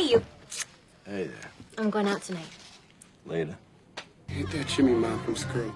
see you. Hey there. I'm going out tonight. Later. Ain't that Jimmy Markum's girl?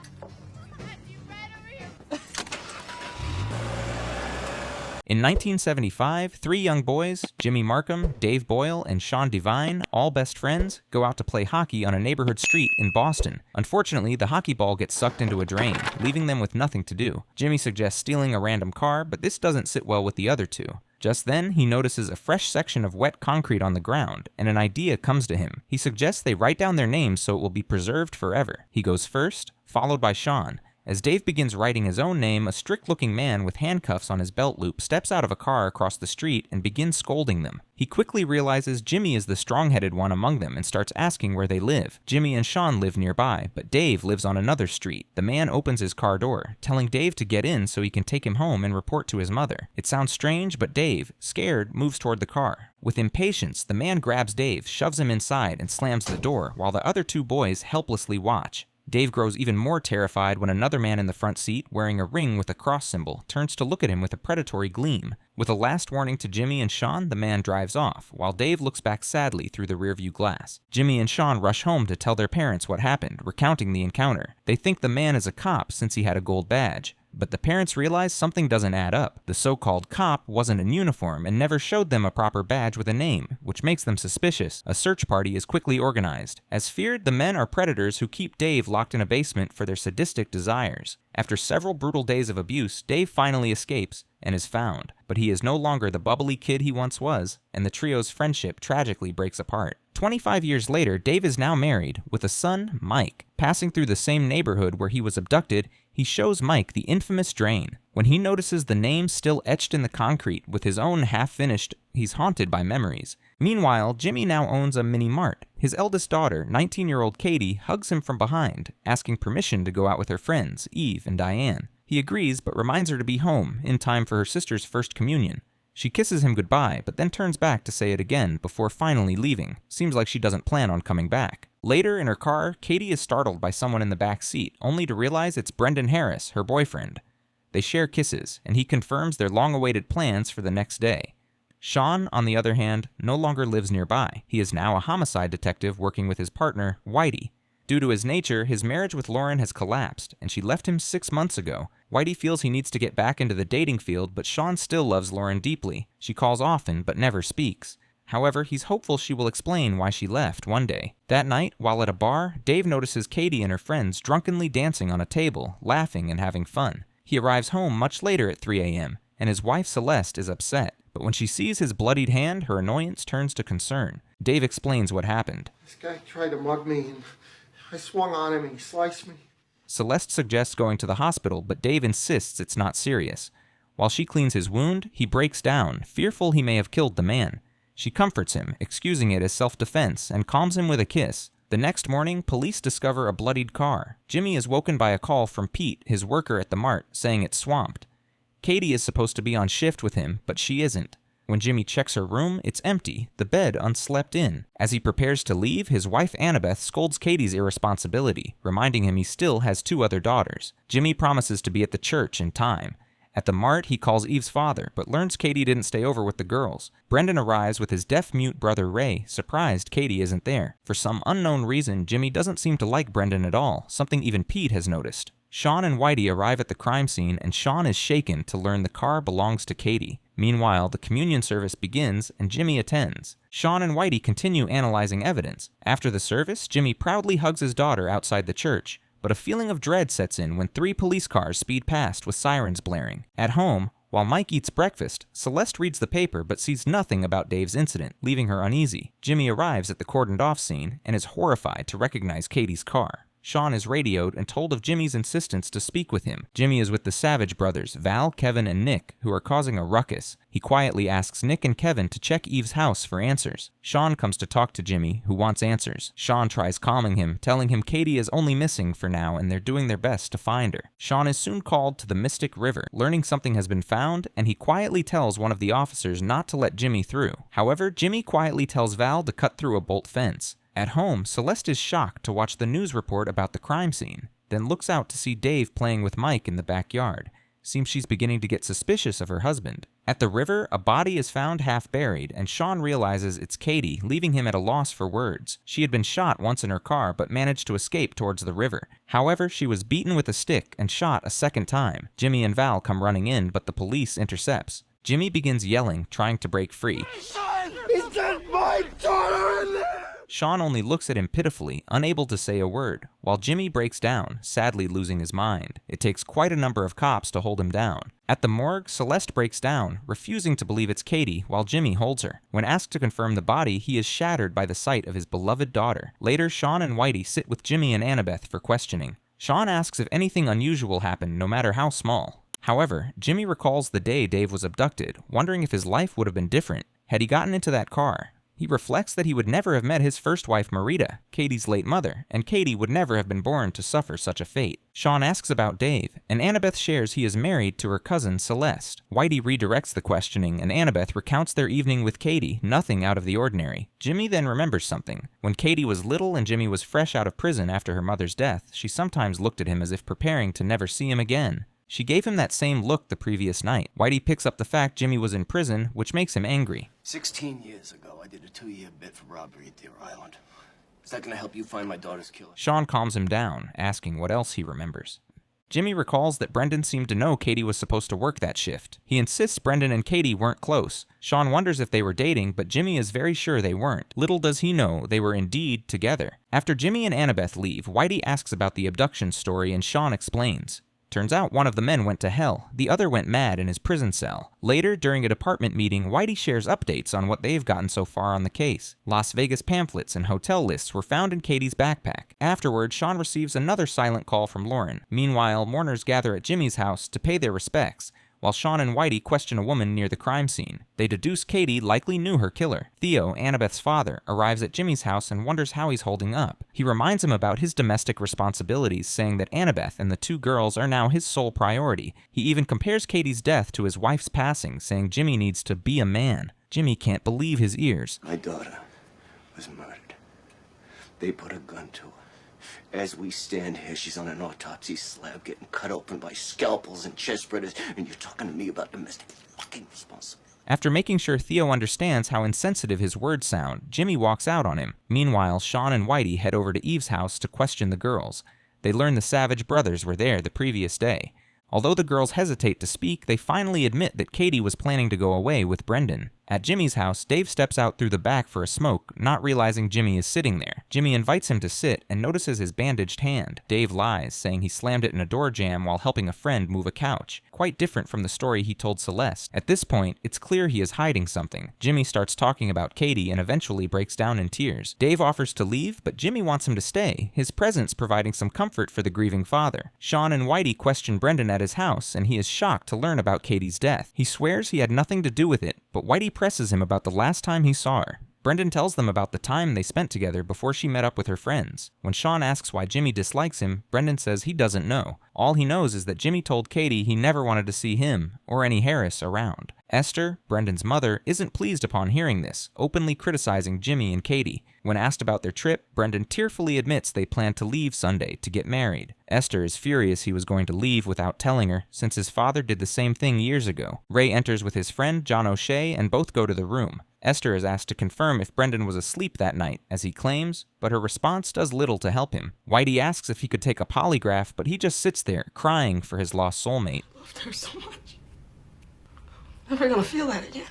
In 1975, three young boys, Jimmy Markum, Dave Boyle, and Sean Devine, all best friends, go out to play hockey on a neighborhood street in Boston. Unfortunately, the hockey ball gets sucked into a drain, leaving them with nothing to do. Jimmy suggests stealing a random car, but this doesn't sit well with the other two. Just then, he notices a fresh section of wet concrete on the ground, and an idea comes to him. He suggests they write down their names so it will be preserved forever. He goes first, followed by Sean. As Dave begins writing his own name, a strict-looking man with handcuffs on his belt loop steps out of a car across the street and begins scolding them. He quickly realizes Jimmy is the strong-headed one among them and starts asking where they live. Jimmy and Sean live nearby, but Dave lives on another street. The man opens his car door, telling Dave to get in so he can take him home and report to his mother. It sounds strange, but Dave, scared, moves toward the car. With impatience, the man grabs Dave, shoves him inside, and slams the door, while the other two boys helplessly watch. Dave grows even more terrified when another man in the front seat, wearing a ring with a cross symbol, turns to look at him with a predatory gleam. With a last warning to Jimmy and Sean, the man drives off, while Dave looks back sadly through the rearview glass. Jimmy and Sean rush home to tell their parents what happened, recounting the encounter. They think the man is a cop since he had a gold badge. But the parents realize something doesn't add up. The so-called cop wasn't in uniform and never showed them a proper badge with a name, which makes them suspicious. A search party is quickly organized. As feared, the men are predators who keep Dave locked in a basement for their sadistic desires. After several brutal days of abuse, Dave finally escapes and is found. But he is no longer the bubbly kid he once was, and the trio's friendship tragically breaks apart. 25 years later, Dave is now married, with a son, Mike. Passing through the same neighborhood where he was abducted, he shows Mike the infamous drain. When he notices the name still etched in the concrete with his own half-finished, he's haunted by memories. Meanwhile, Jimmy now owns a mini-mart. His eldest daughter, 19-year-old Katie, hugs him from behind, asking permission to go out with her friends, Eve and Diane. He agrees, but reminds her to be home, in time for her sister's first communion. She kisses him goodbye, but then turns back to say it again before finally leaving. Seems like she doesn't plan on coming back. Later, in her car, Katie is startled by someone in the back seat, only to realize it's Brendan Harris, her boyfriend. They share kisses, and he confirms their long-awaited plans for the next day. Sean, on the other hand, no longer lives nearby. He is now a homicide detective working with his partner, Whitey. Due to his nature, his marriage with Lauren has collapsed, and she left him 6 months ago. Whitey feels he needs to get back into the dating field, but Sean still loves Lauren deeply. She calls often, but never speaks. However, he's hopeful she will explain why she left one day. That night, while at a bar, Dave notices Katie and her friends drunkenly dancing on a table, laughing and having fun. He arrives home much later at 3 a.m., and his wife Celeste is upset. But when she sees his bloodied hand, her annoyance turns to concern. Dave explains what happened. This guy tried to mug me, and I swung on him and he sliced me. Celeste suggests going to the hospital, but Dave insists it's not serious. While she cleans his wound, he breaks down, fearful he may have killed the man. She comforts him, excusing it as self-defense, and calms him with a kiss. The next morning, police discover a bloodied car. Jimmy is woken by a call from Pete, his worker at the mart, saying it's swamped. Katie is supposed to be on shift with him, but she isn't. When Jimmy checks her room, it's empty, the bed unslept in. As he prepares to leave, his wife Annabeth scolds Katie's irresponsibility, reminding him he still has 2 other daughters. Jimmy promises to be at the church in time. At the mart, he calls Eve's father, but learns Katie didn't stay over with the girls. Brendan arrives with his deaf-mute brother Ray, surprised Katie isn't there. For some unknown reason, Jimmy doesn't seem to like Brendan at all, something even Pete has noticed. Sean and Whitey arrive at the crime scene, and Sean is shaken to learn the car belongs to Katie. Meanwhile, the communion service begins, and Jimmy attends. Sean and Whitey continue analyzing evidence. After the service, Jimmy proudly hugs his daughter outside the church. But a feeling of dread sets in when 3 police cars speed past with sirens blaring. At home, while Mike eats breakfast, Celeste reads the paper but sees nothing about Dave's incident, leaving her uneasy. Jimmy arrives at the cordoned-off scene and is horrified to recognize Katie's car. Sean is radioed and told of Jimmy's insistence to speak with him. Jimmy is with the Savage brothers, Val, Kevin, and Nick, who are causing a ruckus. He quietly asks Nick and Kevin to check Eve's house for answers. Sean comes to talk to Jimmy, who wants answers. Sean tries calming him, telling him Katie is only missing for now and they're doing their best to find her. Sean is soon called to the Mystic River, learning something has been found, and he quietly tells one of the officers not to let Jimmy through. However, Jimmy quietly tells Val to cut through a bolt fence. At home, Celeste is shocked to watch the news report about the crime scene, then looks out to see Dave playing with Mike in the backyard. Seems she's beginning to get suspicious of her husband. At the river, a body is found half buried, and Sean realizes it's Katie, leaving him at a loss for words. She had been shot once in her car, but managed to escape towards the river. However, she was beaten with a stick and shot a second time. Jimmy and Val come running in, but the police intercepts. Jimmy begins yelling, trying to break free. Is that my daughter in there? Sean only looks at him pitifully, unable to say a word, while Jimmy breaks down, sadly losing his mind. It takes quite a number of cops to hold him down. At the morgue, Celeste breaks down, refusing to believe it's Katie, while Jimmy holds her. When asked to confirm the body, he is shattered by the sight of his beloved daughter. Later, Sean and Whitey sit with Jimmy and Annabeth for questioning. Sean asks if anything unusual happened, no matter how small. However, Jimmy recalls the day Dave was abducted, wondering if his life would have been different had he gotten into that car. He reflects that he would never have met his first wife Marita, Katie's late mother, and Katie would never have been born to suffer such a fate. Sean asks about Dave, and Annabeth shares he is married to her cousin Celeste. Whitey redirects the questioning, and Annabeth recounts their evening with Katie, nothing out of the ordinary. Jimmy then remembers something. When Katie was little and Jimmy was fresh out of prison after her mother's death, she sometimes looked at him as if preparing to never see him again. She gave him that same look the previous night. Whitey picks up the fact Jimmy was in prison, which makes him angry. 16 years ago, I did a 2-year bid for robbery at Deer Island. Is that gonna help you find my daughter's killer? Sean calms him down, asking what else he remembers. Jimmy recalls that Brendan seemed to know Katie was supposed to work that shift. He insists Brendan and Katie weren't close. Sean wonders if they were dating, but Jimmy is very sure they weren't. Little does he know they were indeed together. After Jimmy and Annabeth leave, Whitey asks about the abduction story and Sean explains. Turns out one of the men went to hell, the other went mad in his prison cell. Later, during a department meeting, Whitey shares updates on what they've gotten so far on the case. Las Vegas pamphlets and hotel lists were found in Katie's backpack. Afterward, Sean receives another silent call from Lauren. Meanwhile, mourners gather at Jimmy's house to pay their respects, while Sean and Whitey question a woman near the crime scene. They deduce Katie likely knew her killer. Theo, Annabeth's father, arrives at Jimmy's house and wonders how he's holding up. He reminds him about his domestic responsibilities, saying that Annabeth and the 2 girls are now his sole priority. He even compares Katie's death to his wife's passing, saying Jimmy needs to be a man. Jimmy can't believe his ears. My daughter was murdered. They put a gun to her. As we stand here, she's on an autopsy slab getting cut open by scalpels and chest spreaders, and you're talking to me about domestic fucking responsibility. After making sure Theo understands how insensitive his words sound, Jimmy walks out on him. Meanwhile, Sean and Whitey head over to Eve's house to question the girls. They learn the Savage brothers were there the previous day. Although the girls hesitate to speak, they finally admit that Katie was planning to go away with Brendan. At Jimmy's house, Dave steps out through the back for a smoke, not realizing Jimmy is sitting there. Jimmy invites him to sit and notices his bandaged hand. Dave lies, saying he slammed it in a door jamb while helping a friend move a couch. Quite different from the story he told Celeste. At this point, it's clear he is hiding something. Jimmy starts talking about Katie and eventually breaks down in tears. Dave offers to leave, but Jimmy wants him to stay, his presence providing some comfort for the grieving father. Sean and Whitey question Brendan at his house, and he is shocked to learn about Katie's death. He swears he had nothing to do with it, but Whitey presses him about the last time he saw her. Brendan tells them about the time they spent together before she met up with her friends. When Sean asks why Jimmy dislikes him, Brendan says he doesn't know. All he knows is that Jimmy told Katie he never wanted to see him, or any Harris, around. Esther, Brendan's mother, isn't pleased upon hearing this, openly criticizing Jimmy and Katie. When asked about their trip, Brendan tearfully admits they plan to leave Sunday to get married. Esther is furious he was going to leave without telling her, since his father did the same thing years ago. Ray enters with his friend John O'Shea, and both go to the room. Esther is asked to confirm if Brendan was asleep that night, as he claims, but her response does little to help him. Whitey asks if he could take a polygraph, but he just sits there, crying for his lost soulmate. I loved her so much. Never gonna feel that again.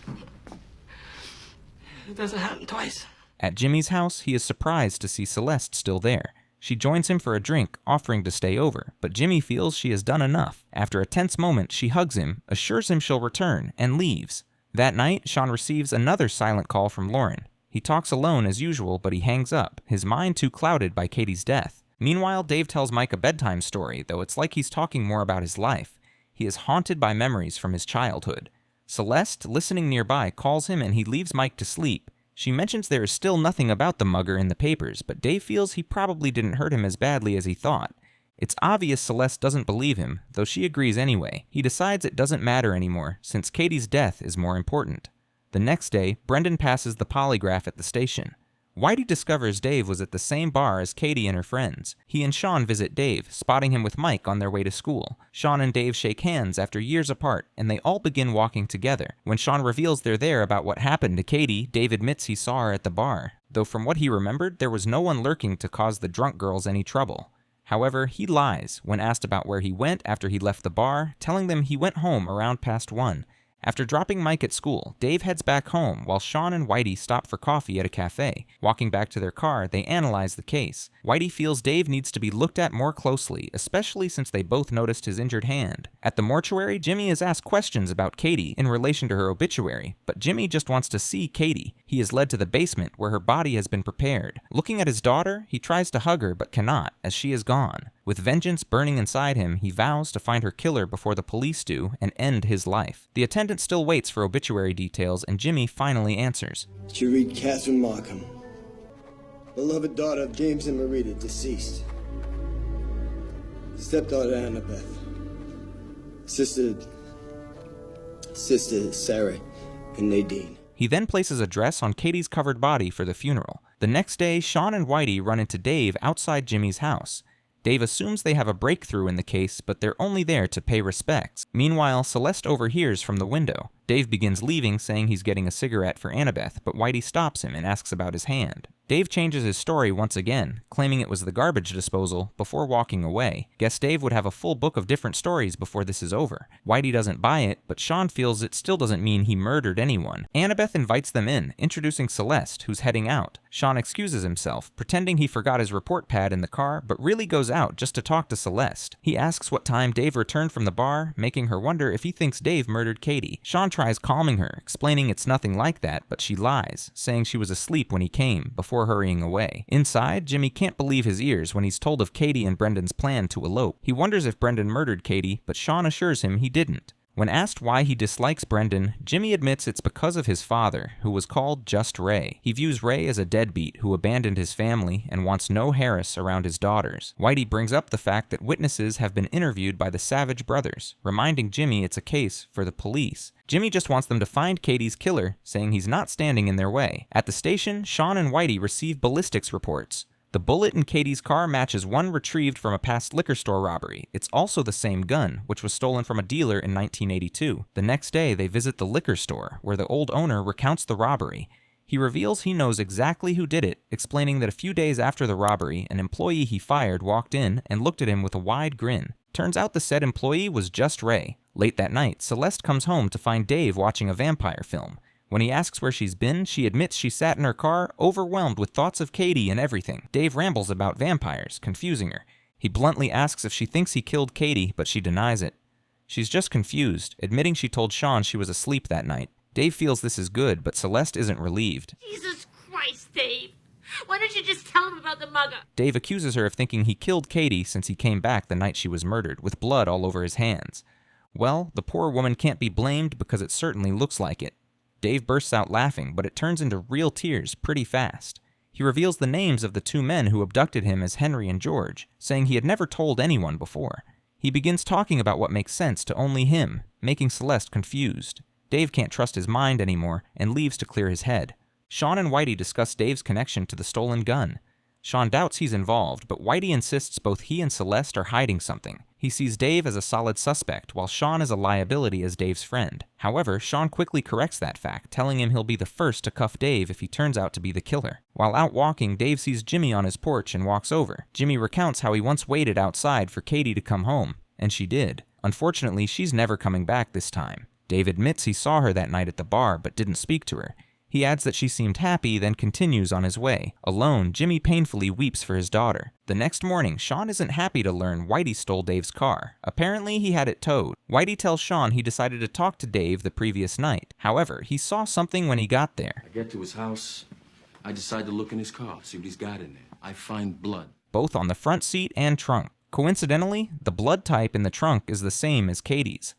It doesn't happen twice. At Jimmy's house, he is surprised to see Celeste still there. She joins him for a drink, offering to stay over, but Jimmy feels she has done enough. After a tense moment, she hugs him, assures him she'll return, and leaves. That night, Sean receives another silent call from Lauren. He talks alone as usual, but he hangs up, his mind too clouded by Katie's death. Meanwhile, Dave tells Mike a bedtime story, though it's like he's talking more about his life. He is haunted by memories from his childhood. Celeste, listening nearby, calls him and he leaves Mike to sleep. She mentions there is still nothing about the mugger in the papers, but Dave feels he probably didn't hurt him as badly as he thought. It's obvious Celeste doesn't believe him, though she agrees anyway. He decides it doesn't matter anymore, since Katie's death is more important. The next day, Brendan passes the polygraph at the station. Whitey discovers Dave was at the same bar as Katie and her friends. He and Sean visit Dave, spotting him with Mike on their way to school. Sean and Dave shake hands after years apart, and they all begin walking together. When Sean reveals they're there about what happened to Katie, Dave admits he saw her at the bar, though from what he remembered, there was no one lurking to cause the drunk girls any trouble. However, he lies when asked about where he went after he left the bar, telling them he went home around past 1. After dropping Mike at school, Dave heads back home while Sean and Whitey stop for coffee at a cafe. Walking back to their car, they analyze the case. Whitey feels Dave needs to be looked at more closely, especially since they both noticed his injured hand. At the mortuary, Jimmy is asked questions about Katie in relation to her obituary, but Jimmy just wants to see Katie. He is led to the basement where her body has been prepared. Looking at his daughter, he tries to hug her but cannot, as she is gone. With vengeance burning inside him, he vows to find her killer before the police do and end his life. The attendant still waits for obituary details, and Jimmy finally answers. To read Catherine Markum, beloved daughter of James and Marita, deceased. Stepdaughter Annabeth. Sister Sarah and Nadine. He then places a dress on Katie's covered body for the funeral. The next day, Sean and Whitey run into Dave outside Jimmy's house. Dave assumes they have a breakthrough in the case, but they're only there to pay respects. Meanwhile, Celeste overhears from the window. Dave begins leaving, saying he's getting a cigarette for Annabeth, but Whitey stops him and asks about his hand. Dave changes his story once again, claiming it was the garbage disposal, before walking away. Guess Dave would have a full book of different stories before this is over. Whitey doesn't buy it, but Sean feels it still doesn't mean he murdered anyone. Annabeth invites them in, introducing Celeste, who's heading out. Sean excuses himself, pretending he forgot his report pad in the car, but really goes out just to talk to Celeste. He asks what time Dave returned from the bar, making her wonder if he thinks Dave murdered Katie. Sean tries calming her, explaining it's nothing like that, but she lies, saying she was asleep when he came, before hurrying away. Inside, Jimmy can't believe his ears when he's told of Katie and Brendan's plan to elope. He wonders if Brendan murdered Katie, but Sean assures him he didn't. When asked why he dislikes Brendan, Jimmy admits it's because of his father, who was called Just Ray. He views Ray as a deadbeat who abandoned his family and wants no Harris around his daughters. Whitey brings up the fact that witnesses have been interviewed by the Savage brothers, reminding Jimmy it's a case for the police. Jimmy just wants them to find Katie's killer, saying he's not standing in their way. At the station, Sean and Whitey receive ballistics reports. The bullet in Katie's car matches one retrieved from a past liquor store robbery. It's also the same gun, which was stolen from a dealer in 1982. The next day, they visit the liquor store, where the old owner recounts the robbery. He reveals he knows exactly who did it, explaining that a few days after the robbery, an employee he fired walked in and looked at him with a wide grin. Turns out the said employee was Just Ray. Late that night, Celeste comes home to find Dave watching a vampire film. When he asks where she's been, she admits she sat in her car, overwhelmed with thoughts of Katie and everything. Dave rambles about vampires, confusing her. He bluntly asks if she thinks he killed Katie, but she denies it. She's just confused, admitting she told Sean she was asleep that night. Dave feels this is good, but Celeste isn't relieved. Jesus Christ, Dave! Why don't you just tell him about the mugger? Dave accuses her of thinking he killed Katie since he came back the night she was murdered, with blood all over his hands. Well, the poor woman can't be blamed because it certainly looks like it. Dave bursts out laughing, but it turns into real tears pretty fast. He reveals the names of the two men who abducted him as Henry and George, saying he had never told anyone before. He begins talking about what makes sense to only him, making Celeste confused. Dave can't trust his mind anymore and leaves to clear his head. Sean and Whitey discuss Dave's connection to the stolen gun. Sean doubts he's involved, but Whitey insists both he and Celeste are hiding something. He sees Dave as a solid suspect, while Sean is a liability as Dave's friend. However, Sean quickly corrects that fact, telling him he'll be the first to cuff Dave if he turns out to be the killer. While out walking, Dave sees Jimmy on his porch and walks over. Jimmy recounts how he once waited outside for Katie to come home, and she did. Unfortunately, she's never coming back this time. Dave admits he saw her that night at the bar, but didn't speak to her. He adds that she seemed happy, then continues on his way. Alone, Jimmy painfully weeps for his daughter. The next morning, Sean isn't happy to learn Whitey stole Dave's car. Apparently, he had it towed. Whitey tells Sean he decided to talk to Dave the previous night. However, he saw something when he got there. I get to his house. I decide to look in his car, see what he's got in there. I find blood. Both on the front seat and trunk. Coincidentally, the blood type in the trunk is the same as Katie's.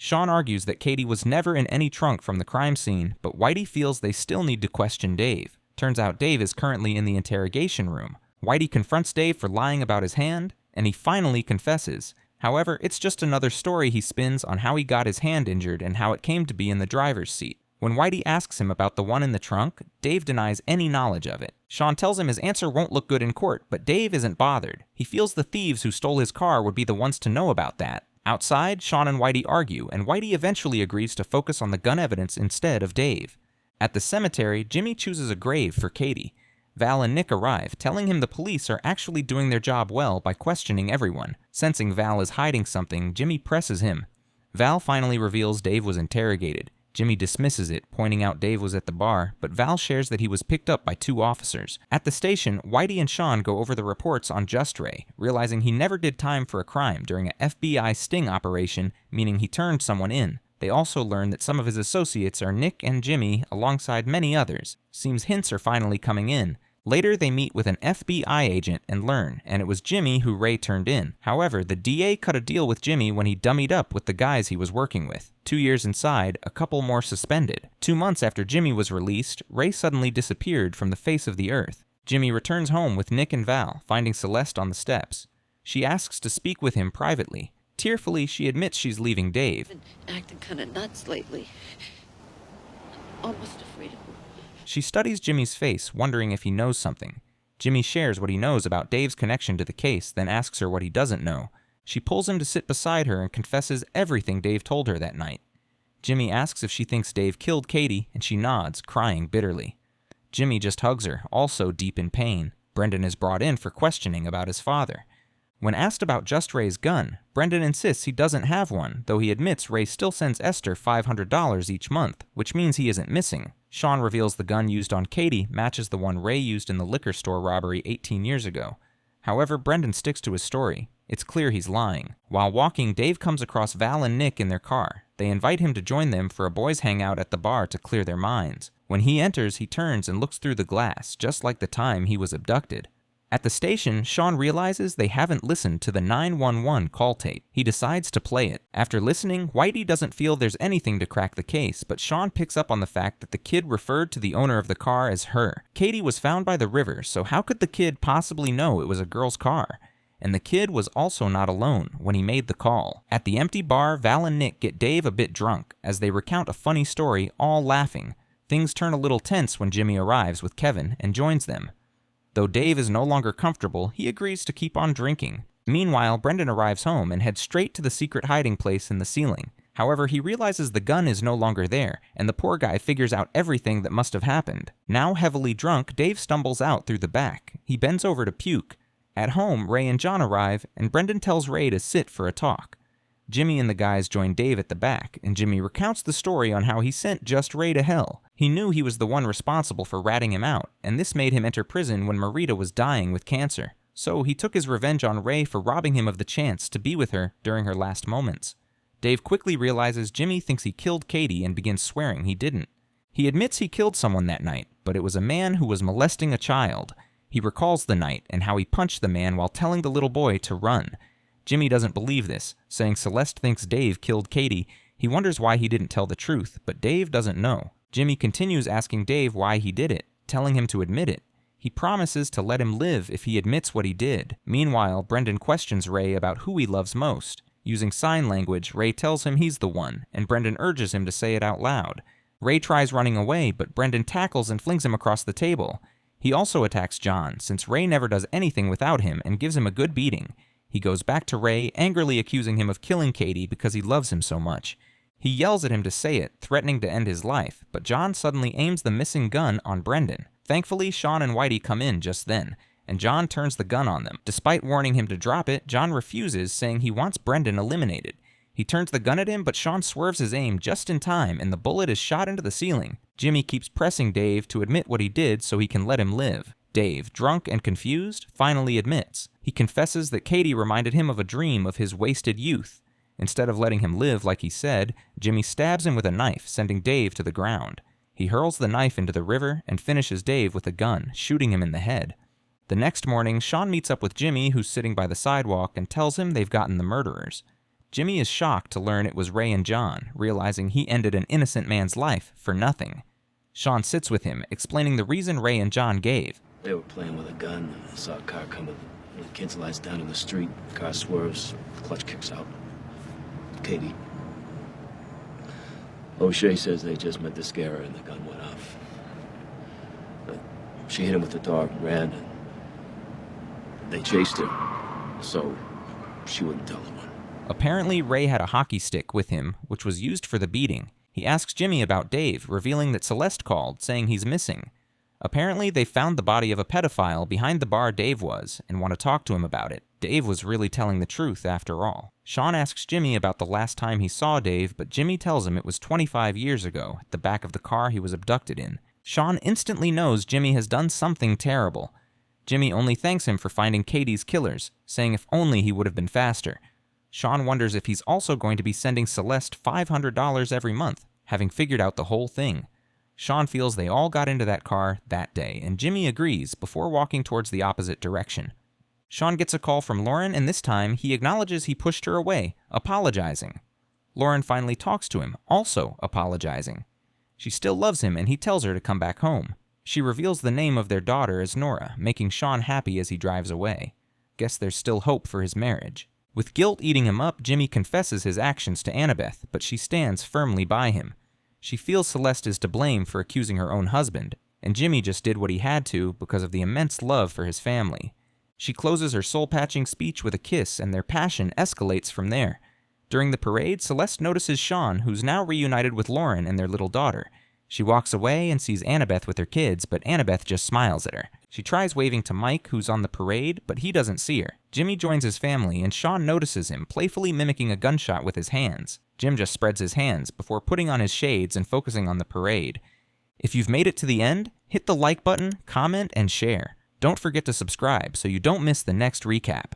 Sean argues that Katie was never in any trunk from the crime scene, but Whitey feels they still need to question Dave. Turns out Dave is currently in the interrogation room. Whitey confronts Dave for lying about his hand, and he finally confesses. However, it's just another story he spins on how he got his hand injured and how it came to be in the driver's seat. When Whitey asks him about the one in the trunk, Dave denies any knowledge of it. Sean tells him his answer won't look good in court, but Dave isn't bothered. He feels the thieves who stole his car would be the ones to know about that. Outside, Sean and Whitey argue, and Whitey eventually agrees to focus on the gun evidence instead of Dave. At the cemetery, Jimmy chooses a grave for Katie. Val and Nick arrive, telling him the police are actually doing their job well by questioning everyone. Sensing Val is hiding something, Jimmy presses him. Val finally reveals Dave was interrogated. Jimmy dismisses it, pointing out Dave was at the bar, but Val shares that he was picked up by 2 officers. At the station, Whitey and Sean go over the reports on Just Ray, realizing he never did time for a crime during an FBI sting operation, meaning he turned someone in. They also learn that some of his associates are Nick and Jimmy, alongside many others. Seems hints are finally coming in. Later, they meet with an FBI agent and learn, and it was Jimmy who Ray turned in. However, the DA cut a deal with Jimmy when he dummied up with the guys he was working with. 2 years inside, a couple more suspended. 2 months after Jimmy was released, Ray suddenly disappeared from the face of the earth. Jimmy returns home with Nick and Val, finding Celeste on the steps. She asks to speak with him privately. Tearfully, she admits she's leaving Dave. Been acting kind of nuts lately. Almost afraid of him. She studies Jimmy's face, wondering if he knows something. Jimmy shares what he knows about Dave's connection to the case, then asks her what he doesn't know. She pulls him to sit beside her and confesses everything Dave told her that night. Jimmy asks if she thinks Dave killed Katie, and she nods, crying bitterly. Jimmy just hugs her, also deep in pain. Brendan is brought in for questioning about his father. When asked about Just Ray's gun, Brendan insists he doesn't have one, though he admits Ray still sends Esther $500 each month, which means he isn't missing. Sean reveals the gun used on Katie matches the one Ray used in the liquor store robbery 18 years ago. However, Brendan sticks to his story. It's clear he's lying. While walking, Dave comes across Val and Nick in their car. They invite him to join them for a boys' hangout at the bar to clear their minds. When he enters, he turns and looks through the glass, just like the time he was abducted. At the station, Sean realizes they haven't listened to the 911 call tape. He decides to play it. After listening, Whitey doesn't feel there's anything to crack the case, but Sean picks up on the fact that the kid referred to the owner of the car as her. Katie was found by the river, so how could the kid possibly know it was a girl's car? And the kid was also not alone when he made the call. At the empty bar, Val and Nick get Dave a bit drunk as they recount a funny story, all laughing. Things turn a little tense when Jimmy arrives with Kevin and joins them. Though Dave is no longer comfortable, he agrees to keep on drinking. Meanwhile, Brendan arrives home and heads straight to the secret hiding place in the ceiling. However, he realizes the gun is no longer there, and the poor guy figures out everything that must have happened. Now heavily drunk, Dave stumbles out through the back. He bends over to puke. At home, Ray and John arrive, and Brendan tells Ray to sit for a talk. Jimmy and the guys join Dave at the back, and Jimmy recounts the story on how he sent Just Ray to hell. He knew he was the one responsible for ratting him out, and this made him enter prison when Marita was dying with cancer. So he took his revenge on Ray for robbing him of the chance to be with her during her last moments. Dave quickly realizes Jimmy thinks he killed Katie and begins swearing he didn't. He admits he killed someone that night, but it was a man who was molesting a child. He recalls the night and how he punched the man while telling the little boy to run. Jimmy doesn't believe this, saying Celeste thinks Dave killed Katie. He wonders why he didn't tell the truth, but Dave doesn't know. Jimmy continues asking Dave why he did it, telling him to admit it. He promises to let him live if he admits what he did. Meanwhile, Brendan questions Ray about who he loves most. Using sign language, Ray tells him he's the one, and Brendan urges him to say it out loud. Ray tries running away, but Brendan tackles and flings him across the table. He also attacks John, since Ray never does anything without him and gives him a good beating. He goes back to Ray, angrily accusing him of killing Katie because he loves him so much. He yells at him to say it, threatening to end his life, but John suddenly aims the missing gun on Brendan. Thankfully, Sean and Whitey come in just then, and John turns the gun on them. Despite warning him to drop it, John refuses, saying he wants Brendan eliminated. He turns the gun at him, but Sean swerves his aim just in time, and the bullet is shot into the ceiling. Jimmy keeps pressing Dave to admit what he did so he can let him live. Dave, drunk and confused, finally admits. He confesses that Katie reminded him of a dream of his wasted youth. Instead of letting him live like he said, Jimmy stabs him with a knife, sending Dave to the ground. He hurls the knife into the river and finishes Dave with a gun, shooting him in the head. The next morning, Sean meets up with Jimmy, who's sitting by the sidewalk, and tells him they've gotten the murderers. Jimmy is shocked to learn it was Ray and John, realizing he ended an innocent man's life for nothing. Sean sits with him, explaining the reason Ray and John gave. They were playing with a gun. I saw a car coming. The kid lies down in the street. The car swerves. The clutch kicks out. Katie. O'Shea says they just meant to scare her and the gun went off. But she hit him with the dog and ran, and they chased her, so she wouldn't tell anyone. Apparently, Ray had a hockey stick with him, which was used for the beating. He asks Jimmy about Dave, revealing that Celeste called, saying he's missing. Apparently, they found the body of a pedophile behind the bar Dave was, and want to talk to him about it. Dave was really telling the truth after all. Sean asks Jimmy about the last time he saw Dave, but Jimmy tells him it was 25 years ago, at the back of the car he was abducted in. Sean instantly knows Jimmy has done something terrible. Jimmy only thanks him for finding Katie's killers, saying if only he would have been faster. Sean wonders if he's also going to be sending Celeste $500 every month, having figured out the whole thing. Sean feels they all got into that car that day, and Jimmy agrees before walking towards the opposite direction. Sean gets a call from Lauren, and this time he acknowledges he pushed her away, apologizing. Lauren finally talks to him, also apologizing. She still loves him, and he tells her to come back home. She reveals the name of their daughter as Nora, making Sean happy as he drives away. Guess there's still hope for his marriage. With guilt eating him up, Jimmy confesses his actions to Annabeth, but she stands firmly by him. She feels Celeste is to blame for accusing her own husband, and Jimmy just did what he had to because of the immense love for his family. She closes her soul-patching speech with a kiss, and their passion escalates from there. During the parade, Celeste notices Sean, who's now reunited with Lauren and their little daughter. She walks away and sees Annabeth with her kids, but Annabeth just smiles at her. She tries waving to Mike, who's on the parade, but he doesn't see her. Jimmy joins his family, and Sean notices him, playfully mimicking a gunshot with his hands. Jim just spreads his hands before putting on his shades and focusing on the parade. If you've made it to the end, hit the like button, comment, and share. Don't forget to subscribe so you don't miss the next recap.